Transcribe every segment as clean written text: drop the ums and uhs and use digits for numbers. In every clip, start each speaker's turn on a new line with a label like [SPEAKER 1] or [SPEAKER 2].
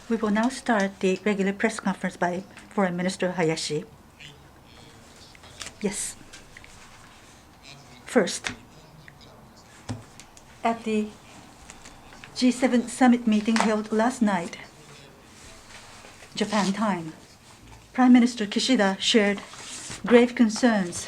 [SPEAKER 1] We will now start the regular press conference by Foreign Minister Hayashi. Yes. First, at the G7 summit meeting held last night, Japan time, Prime Minister Kishida shared grave concerns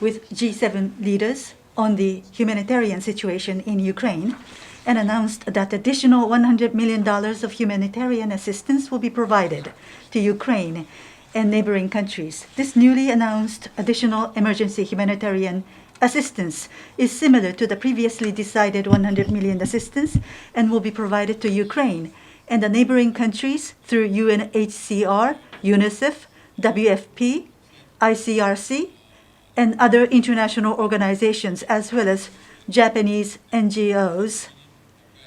[SPEAKER 1] with G7 leaders on the humanitarian situation in Ukraine and announced that additional $100 million of humanitarian assistance will be provided to Ukraine and neighboring countries. This newly announced additional emergency humanitarian assistance is similar to the previously decided 100 million assistance and will be provided to Ukraine and the neighboring countries through UNHCR, UNICEF, WFP, ICRC, and other international organizations, as well as Japanese NGOs.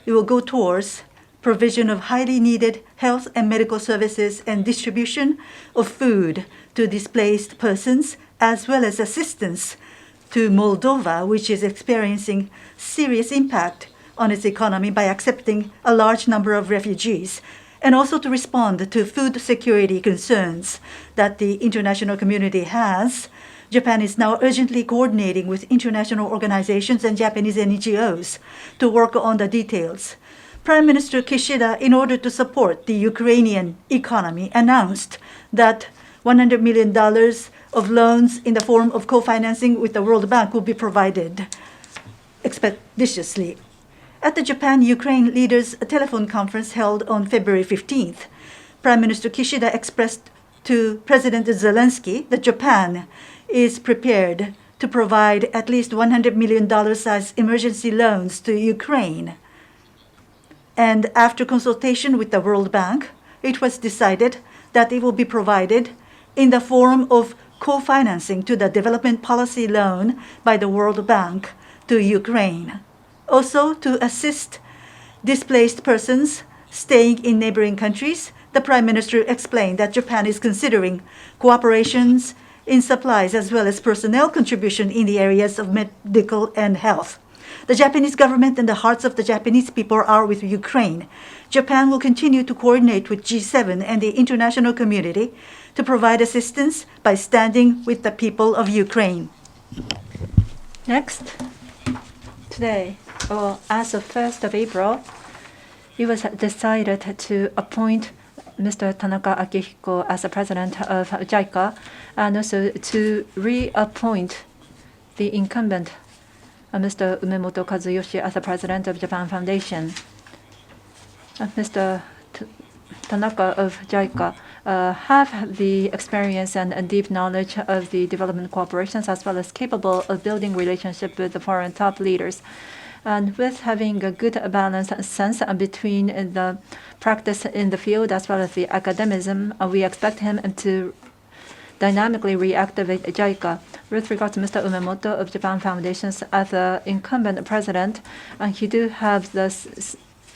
[SPEAKER 1] It will go towards provision of highly needed health and medical services and distribution of food to displaced persons, as well as assistance to Moldova, which is experiencing serious impact on its economy by accepting a large number of refugees, and also to respond to food security concerns that the international community has. Japan is now urgently coordinating with international organizations and Japanese NGOs to work on the details. Prime Minister Kishida, in order to support the Ukrainian economy, announced that $100 million of loans in the form of co-financing with the World Bank will be provided expeditiously. At the Japan-Ukraine leaders' telephone conference held on February 15th, Prime Minister Kishida expressed to President Zelensky that Japan is prepared to provide at least $100 million size emergency loans to Ukraine. And after consultation with the World Bank, it was decided that it will be provided in the form of co-financing to the development policy loan by the World Bank to Ukraine. Also, to assist displaced persons staying in neighboring countries, the Prime Minister explained that Japan is considering cooperations in supplies as well as personnel contribution in the areas of medical and health. The Japanese government and the hearts of the Japanese people are with Ukraine. Japan will continue to coordinate with G7 and the international community to provide assistance by standing with the people of Ukraine.
[SPEAKER 2] Next, today, as of 1st of April, it was decided to appoint Mr. Tanaka Akihiko as the president of JICA, and also to reappoint the incumbent, Mr. Umemoto Kazuyoshi, as the president of Japan Foundation. Mr. Tanaka of JICA have the experience and deep knowledge of the development cooperations, as well as capable of building relationship with the foreign top leaders. And with having a good balance and sense between the practice in the field as well as the academicism, we expect him to dynamically reactivate JICA. With regard to Mr. Umemoto of Japan Foundations as the incumbent president, he do have the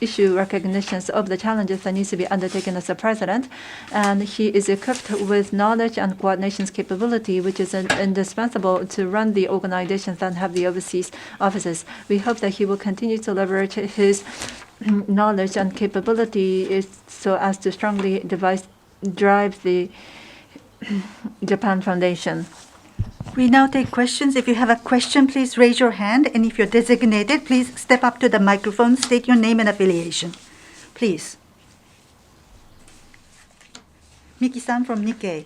[SPEAKER 2] issue recognitions of the challenges that needs to be undertaken as a president, and he is equipped with knowledge and coordination capability, which is indispensable to run the organizations that have the overseas offices. We hope that he will continue to leverage his knowledge and capability so as to strongly drive the Japan Foundation.
[SPEAKER 1] We now take questions. If you have a question, please raise your hand, and if you're designated, please step up to the microphone, state your name and affiliation. Please. Miki-san from Nikkei.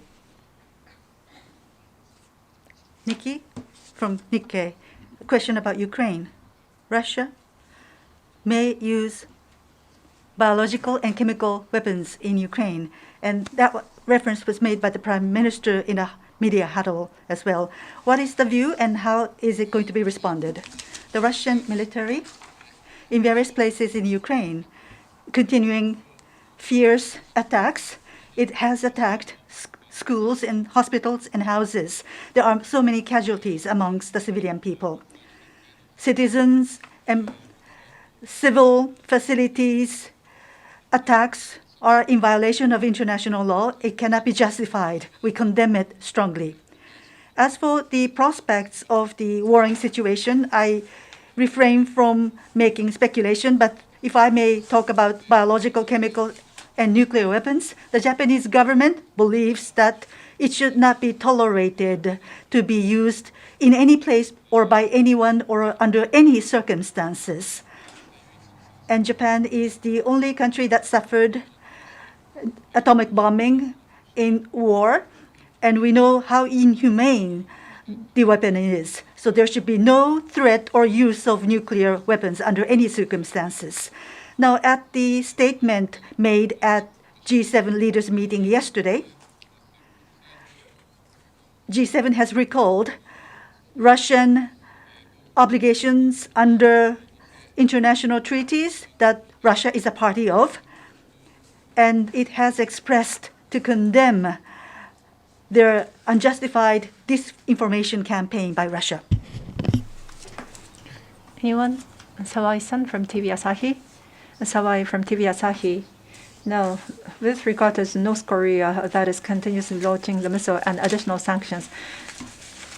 [SPEAKER 1] Nikki from Nikkei. A question about Ukraine. Russia may use biological and chemical weapons in Ukraine, and that reference was made by the Prime Minister in a media huddle as well. What is the view and how is it going to be responded? The Russian military in various places in Ukraine continuing fierce attacks. It has attacked schools and hospitals and houses. There are so many casualties amongst the civilian people. Citizens and civil facilities attacks are in violation of international law. It cannot be justified. We condemn it strongly. As for the prospects of the warring situation, I refrain from making speculation, but if I may talk about biological, chemical, and nuclear weapons, the Japanese government believes that it should not be tolerated to be used in any place or by anyone or under any circumstances. And Japan is the only country that suffered atomic bombing in war, and we know how inhumane the weapon is. So there should be no threat or use of nuclear weapons under any circumstances. Now, at the statement made at G7 leaders meeting yesterday, G7 has recalled Russian obligations under international treaties that Russia is a party of, and it has expressed to condemn their unjustified disinformation campaign by Russia.
[SPEAKER 2] Anyone? Sawai-san from TV Asahi. Sawai from TV Asahi. Now, with regard to North Korea that is continuously launching the missile and additional sanctions,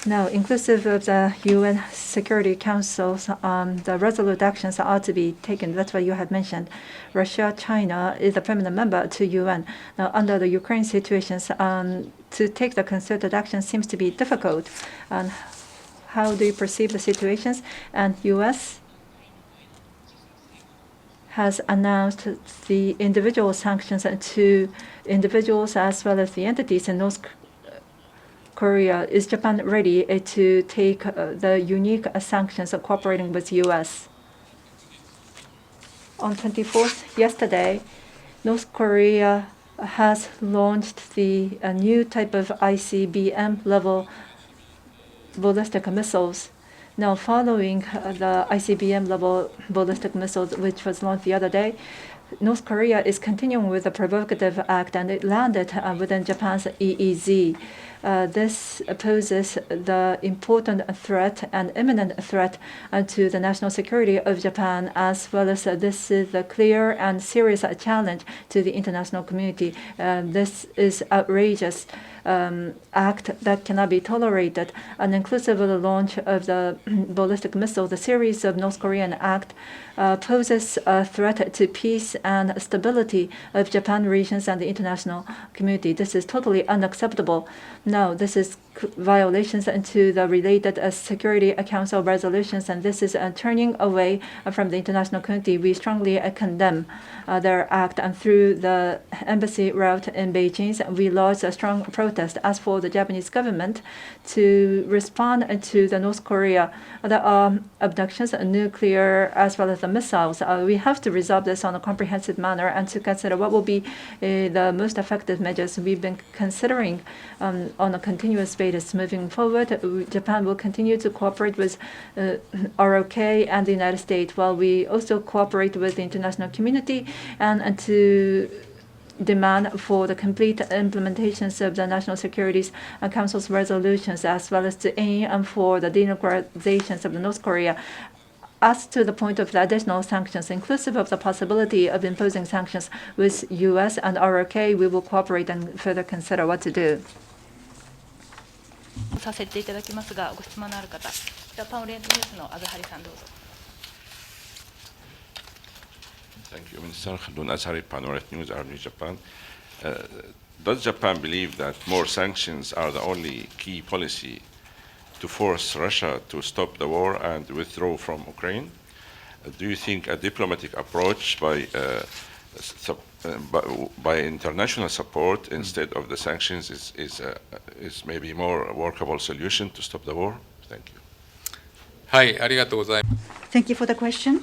[SPEAKER 2] now, inclusive of the UN Security Council, the resolute actions are to be taken. That's what you have mentioned. Russia, China is a permanent member to UN. Now, under the Ukraine situations, to take the concerted action seems to be difficult. And how do you perceive the situations? And US has announced the individual sanctions to individuals as well as the entities in North Korea. Is Japan ready to take the unique sanctions of cooperating with U.S.? On 24th, yesterday, North Korea has launched the new type of ICBM level ballistic missiles. Now, following the ICBM level ballistic missiles, which was launched the other day, North Korea is continuing with the provocative act, and it landed within Japan's EEZ. This poses the important threat and imminent threat to the national security of Japan, as well as this is a clear and serious challenge to the international community. This is outrageous act that cannot be tolerated. And inclusive of the launch of the ballistic missile, the series of North Korean act poses a threat to peace and stability of Japan regions and the international community. This is totally unacceptable. Now, this is violations into the related Security Council resolutions, and this is turning away from the international community. We strongly condemn their act, and through the embassy route in Beijing, we lodged a strong protest. As for the Japanese government, to respond to the North Korea, there are abductions, nuclear as well as the missiles. We have to resolve this on a comprehensive manner and to consider what will be the most effective measures. We've been considering on a continuous basis moving forward. Japan will continue to cooperate with ROK and the United States, while we also cooperate with the international community and to demand for the complete implementations of the National Security Council's resolutions, as well as to aim for the denuclearizations of North Korea. As to the point of the additional sanctions, inclusive of the possibility of imposing sanctions with U.S. and ROK, we will cooperate and further consider what to do.
[SPEAKER 3] させていただきますが、ご質問のある方、ジャパンオリエントニュースの阿部張さんどうぞ。
[SPEAKER 4] Thank you, Minister. Khaldoon Azhari, Panorama News, Army Japan. Does Japan believe that more sanctions are the only key policy to force Russia to stop the war and withdraw from Ukraine? Do you think a diplomatic approach by international support instead of the sanctions is maybe more workable solution to stop the war? Thank you.
[SPEAKER 5] はい、ありがとうございます。
[SPEAKER 1] Thank you for the question.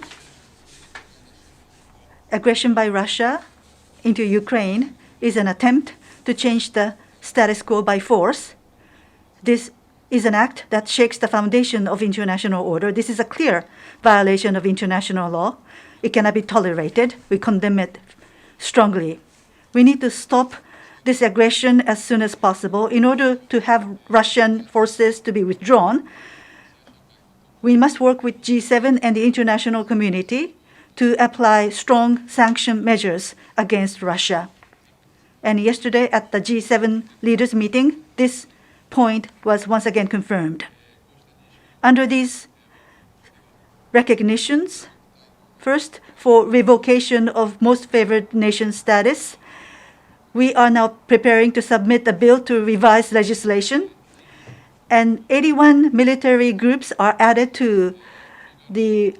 [SPEAKER 1] Aggression by Russia into Ukraine is an attempt to change the status quo by force. This is an act that shakes the foundation of international order. This is a clear violation of international law. It cannot be tolerated. We condemn it strongly. We need to stop this aggression as soon as possible. In order to have Russian forces to be withdrawn, we must work with G7 and the international community to apply strong sanction measures against Russia. And yesterday at the G7 leaders meeting, this point was once again confirmed. Under these recognitions, first, for revocation of most favored nation status we are now preparing to submit a bill to revise legislation, and 81 military groups are added to the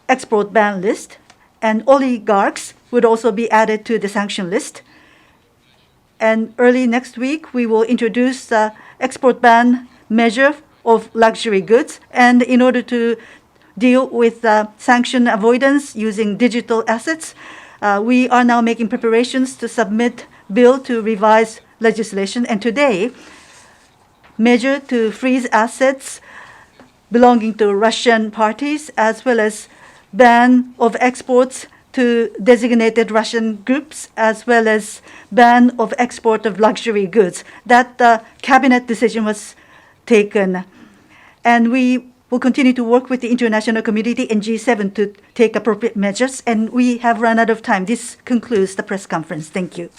[SPEAKER 1] export ban list, and oligarchs would also be added to the sanction list. And early next week, we will introduce the export ban measure of luxury goods. And in order to deal with sanction avoidance using digital assets, we are now making preparations to submit bill to revise legislation. And today, measure to freeze assets belonging to Russian parties, as well as ban of exports to designated Russian groups, as well as ban of export of luxury goods. That cabinet decision was taken. And we will continue to work with the international community and G7 to take appropriate measures. And we have run out of time. This concludes the press conference. Thank you.